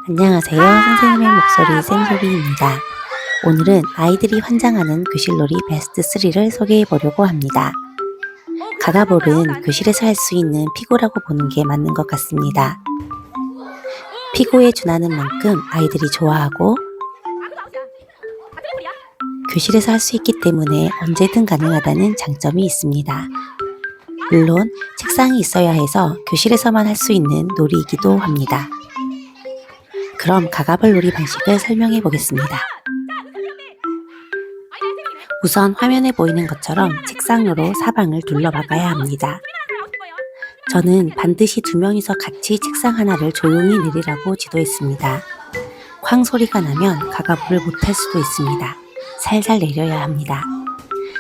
안녕하세요. 선생님의 목소리 쌤소리입니다. 오늘은 아이들이 환장하는 교실놀이 베스트 3를 소개해 보려고 합니다. 가가볼은 교실에서 할 수 있는 피구라고 보는 게 맞는 것 같습니다. 피구에 준하는 만큼 아이들이 좋아하고 교실에서 할 수 있기 때문에 언제든 가능하다는 장점이 있습니다. 물론 책상이 있어야 해서 교실에서만 할 수 있는 놀이이기도 합니다. 그럼 가가볼 놀이 방식을 설명해 보겠습니다. 우선 화면에 보이는 것처럼 책상으로 사방을 둘러박아야 합니다. 저는 반드시 2명이서 같이 책상 하나를 조용히 내리라고 지도했습니다. 쾅 소리가 나면 가가볼을 못할 수도 있습니다. 살살 내려야 합니다.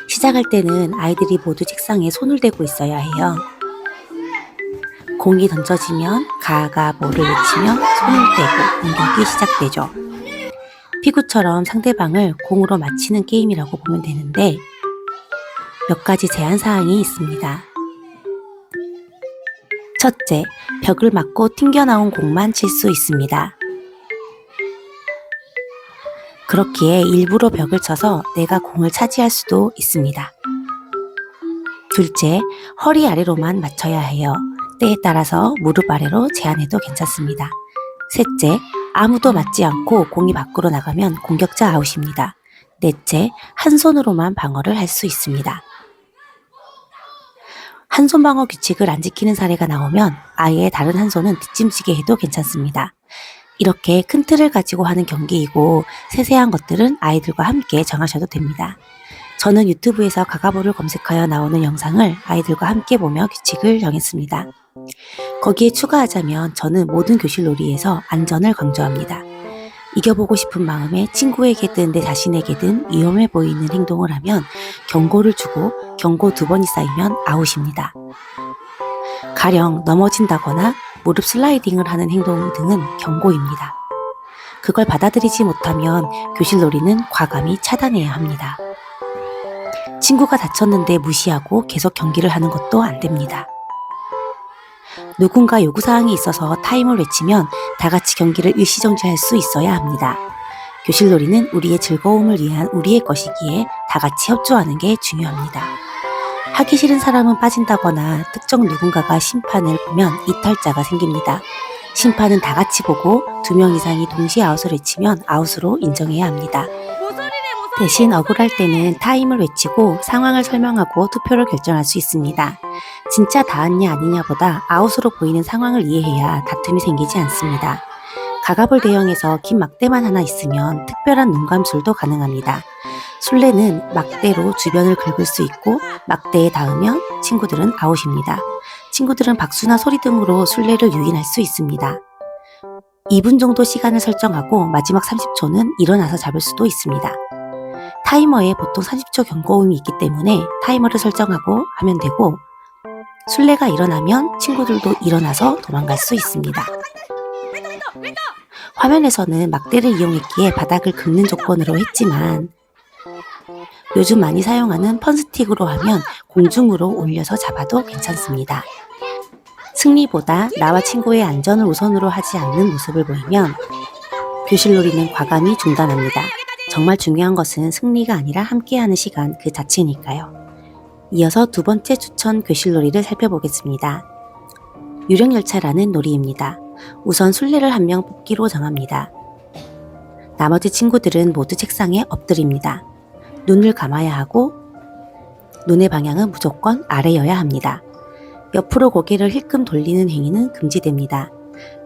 시작할 때는 아이들이 모두 책상에 손을 대고 있어야 해요. 공이 던져지면 가가볼을 외치며 손을 떼고 공격이 시작되죠. 피구처럼 상대방을 공으로 맞히는 게임이라고 보면 되는데 몇 가지 제한사항이 있습니다. 첫째, 벽을 맞고 튕겨나온 공만 칠 수 있습니다. 그렇기에 일부러 벽을 쳐서 내가 공을 차지할 수도 있습니다. 둘째, 허리 아래로만 맞춰야 해요. 때에 따라서 무릎 아래로 제한해도 괜찮습니다. 셋째, 아무도 맞지 않고 공이 밖으로 나가면 공격자 아웃입니다. 넷째, 한 손으로만 방어를 할 수 있습니다. 한 손 방어 규칙을 안 지키는 사례가 나오면 아예 다른 한 손은 뒷짐지게 해도 괜찮습니다. 이렇게 큰 틀을 가지고 하는 경기이고 세세한 것들은 아이들과 함께 정하셔도 됩니다. 저는 유튜브에서 가가볼을 검색하여 나오는 영상을 아이들과 함께 보며 규칙을 정했습니다. 거기에 추가하자면 저는 모든 교실 놀이에서 안전을 강조합니다. 이겨보고 싶은 마음에 친구에게든 내 자신에게든 위험해 보이는 행동을 하면 경고를 주고 경고 2번이 쌓이면 아웃입니다. 가령 넘어진다거나 무릎 슬라이딩을 하는 행동 등은 경고입니다. 그걸 받아들이지 못하면 교실 놀이는 과감히 차단해야 합니다. 친구가 다쳤는데 무시하고 계속 경기를 하는 것도 안 됩니다. 누군가 요구사항이 있어서 타임을 외치면 다 같이 경기를 일시정지할 수 있어야 합니다. 교실놀이는 우리의 즐거움을 위한 우리의 것이기에 다 같이 협조하는 게 중요합니다. 하기 싫은 사람은 빠진다거나 특정 누군가가 심판을 보면 이탈자가 생깁니다. 심판은 다 같이 보고 2명 이상이 동시에 아웃을 외치면 아웃으로 인정해야 합니다. 대신 억울할 때는 타임을 외치고 상황을 설명하고 투표를 결정할 수 있습니다. 진짜 닿았냐 아니냐보다 아웃으로 보이는 상황을 이해해야 다툼이 생기지 않습니다. 가가볼 대형에서 긴 막대만 하나 있으면 특별한 눈 감술도 가능합니다. 술래는 막대로 주변을 긁을 수 있고 막대에 닿으면 친구들은 아웃입니다. 친구들은 박수나 소리 등으로 술래를 유인할 수 있습니다. 2분 정도 시간을 설정하고 마지막 30초는 일어나서 잡을 수도 있습니다. 타이머에 보통 30초 경고음이 있기 때문에 타이머를 설정하고 하면 되고 술래가 일어나면 친구들도 일어나서 도망갈 수 있습니다. 화면에서는 막대를 이용했기에 바닥을 긁는 조건으로 했지만 요즘 많이 사용하는 펀스틱으로 하면 공중으로 올려서 잡아도 괜찮습니다. 승리보다 나와 친구의 안전을 우선으로 하지 않는 모습을 보이면 교실놀이는 과감히 중단합니다. 정말 중요한 것은 승리가 아니라 함께하는 시간 그 자체니까요. 이어서 2번째 추천 교실놀이를 살펴보겠습니다. 유령열차라는 놀이입니다. 우선 술래를 1명 뽑기로 정합니다. 나머지 친구들은 모두 책상에 엎드립니다. 눈을 감아야 하고 눈의 방향은 무조건 아래여야 합니다. 옆으로 고개를 힐끔 돌리는 행위는 금지됩니다.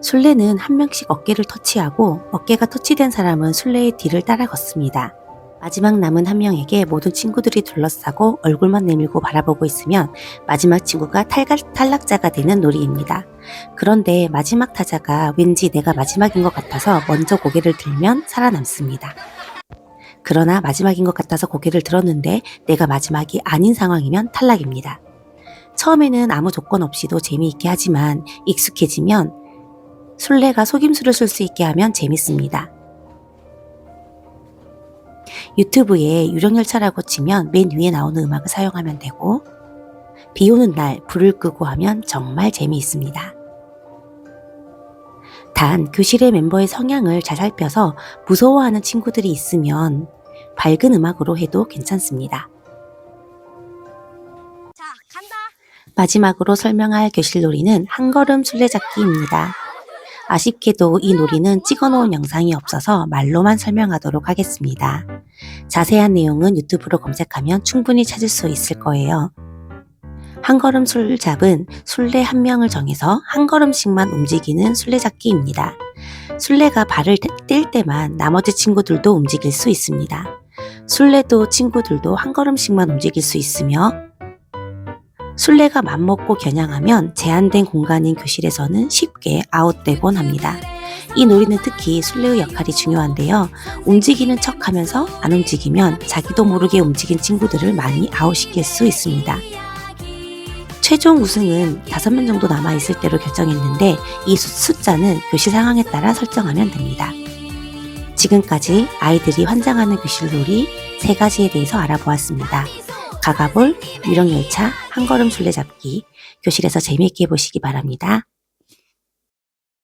술래는 1명씩 어깨를 터치하고 어깨가 터치된 사람은 술래의 뒤를 따라 걷습니다. 마지막 남은 1명에게 모든 친구들이 둘러싸고 얼굴만 내밀고 바라보고 있으면 마지막 친구가 탈락자가 되는 놀이입니다. 그런데 마지막 타자가 왠지 내가 마지막인 것 같아서 먼저 고개를 들면 살아남습니다. 그러나 마지막인 것 같아서 고개를 들었는데 내가 마지막이 아닌 상황이면 탈락입니다. 처음에는 아무 조건 없이도 재미있게 하지만 익숙해지면 술래가 속임수를 쓸 수 있게 하면 재밌습니다. 유튜브에 유령열차라고 치면 맨 위에 나오는 음악을 사용하면 되고 비 오는 날 불을 끄고 하면 정말 재미있습니다. 단 교실의 멤버의 성향을 잘 살펴서 무서워하는 친구들이 있으면 밝은 음악으로 해도 괜찮습니다. 자, 간다. 마지막으로 설명할 교실 놀이는 한걸음 술래잡기입니다. 아쉽게도 이 놀이는 찍어놓은 영상이 없어서 말로만 설명하도록 하겠습니다. 자세한 내용은 유튜브로 검색하면 충분히 찾을 수 있을 거예요. 한걸음 술잡은 술래 한 명을 정해서 한 걸음씩만 움직이는 술래잡기입니다. 술래가 발을 뗄 때만 나머지 친구들도 움직일 수 있습니다. 술래도 친구들도 한 걸음씩만 움직일 수 있으며 술래가 맘먹고 겨냥하면 제한된 공간인 교실에서는 쉽게 아웃되곤 합니다. 이 놀이는 특히 술래의 역할이 중요한데요. 움직이는 척하면서 안 움직이면 자기도 모르게 움직인 친구들을 많이 아웃시킬 수 있습니다. 최종 우승은 5명 정도 남아있을 때로 결정했는데 이 숫자는 교실 상황에 따라 설정하면 됩니다. 지금까지 아이들이 환장하는 교실 놀이 3가지에 대해서 알아보았습니다. 가가볼, 유령열차, 한걸음 술래잡기, 교실에서 재미있게 보시기 바랍니다.